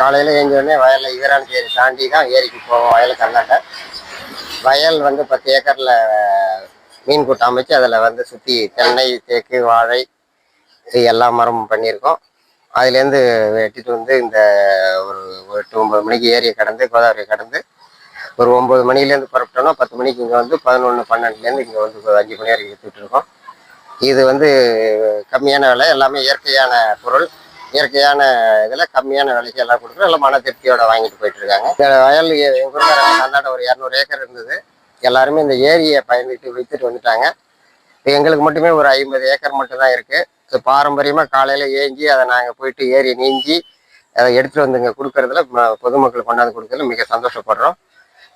காலையில் ஏஞ்சோடனே வயலில் ஈரான் ஏரி தாண்டி தான் ஏரிக்கு போவோம். வயலுக்கு அந்தாண்ட வயல் வந்து 10 ஏக்கரில் மீன் கூட்டம் அமைச்சு அதில் வந்து சுற்றி தென்னை, தேக்கு, வாழை இது எல்லா மரமும் பண்ணியிருக்கோம். அதுலேருந்து வெட்டிட்டு வந்து இந்த ஒரு 8-9 மணிக்கு ஏரியை கடந்து கோதாவரியை கடந்து ஒரு 9 மணிலேருந்து புறப்பட்டோம்னா 10 மணிக்கு இங்கே வந்து 11-12லேருந்து இங்கே வந்து 5 மணி வரைக்கும் விற்றுட்டு இருக்கோம். இது வந்து கம்மியான விலை, எல்லாமே இயற்கையான பொருள், இயற்கையான இதில் கம்மியான விலைக்கு எல்லாம் கொடுக்குறோம். எல்லாம் மன திருப்தியோட வாங்கிட்டு போயிட்டு இருக்காங்க. இந்த வயல் எங்கள் ஊரில் அந்தாண்ட ஒரு 200 ஏக்கர் இருந்தது. எல்லாருமே இந்த ஏரியை பயந்துட்டு விற்றுட்டு வந்துட்டாங்க. எங்களுக்கு மட்டுமே ஒரு 50 ஏக்கர் மட்டும்தான் இருக்குது. ஸோ பாரம்பரியமாக காலையில் ஏஞ்சி அதை நாங்கள் போயிட்டு ஏரியை நீஞ்சி அதை எடுத்துகிட்டு வந்து இங்கே கொடுக்கறதுல பொதுமக்கள் கொண்டாந்து கொடுக்கறதுல மிக சந்தோஷப்படுறோம்.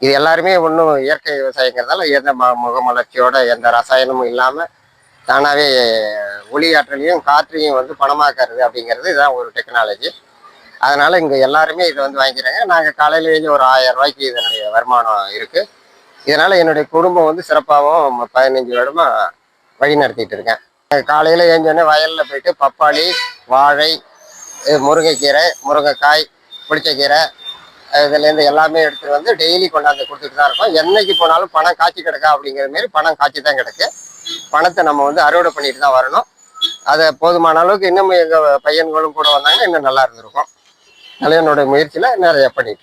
இது எல்லாருமே ஒன்றும் இயற்கை விவசாயங்கிறதால எந்த முகமலர்ச்சியோட எந்த ரசாயனமும் இல்லாமல் தானாகவே ஒளி ஆற்றலையும் காற்றையும் வந்து பணமாக்குறது அப்படிங்கிறது இதுதான் ஒரு டெக்னாலஜி. அதனால் இங்கே எல்லாருமே இதை வந்து வாங்கிக்கிறாங்க. நாங்கள் காலையில் ஏஞ்சி ஒரு 1000 ரூபாய்க்கு இதனுடைய வருமானம் இருக்குது. இதனால் என்னுடைய குடும்பம் வந்து சிறப்பாகவும் 15 வருடமாக வழி நடத்திட்டு இருக்கேன். காலையில் ஏஞ்சோடனே வயலில் போயிட்டு பப்பாளி, வாழை, முருங்கைக்கீரை, முருங்கைக்காய், புளிச்சக்கீரை இதுலேருந்து எல்லாமே எடுத்துகிட்டு வந்து டெய்லி கொண்டாந்து கொடுத்துட்டு தான் இருக்கோம். என்னைக்கு போனாலும் பணம் காய்ச்சி கிடக்கா அப்படிங்கிற மாரி பணம் காய்ச்சி தான் கிடக்கு. பணத்தை நம்ம வந்து அறுவடை பண்ணிட்டு தான் வரணும். அதை போதுமான அளவுக்கு இன்னும் எங்கள் பையன்களும் கூட வந்தாங்கன்னா இன்னும் நல்லா இருந்திருக்கும். தலைவனுடைய முயற்சியில் நிறைய பண்ணிட்டு இருக்கோம்.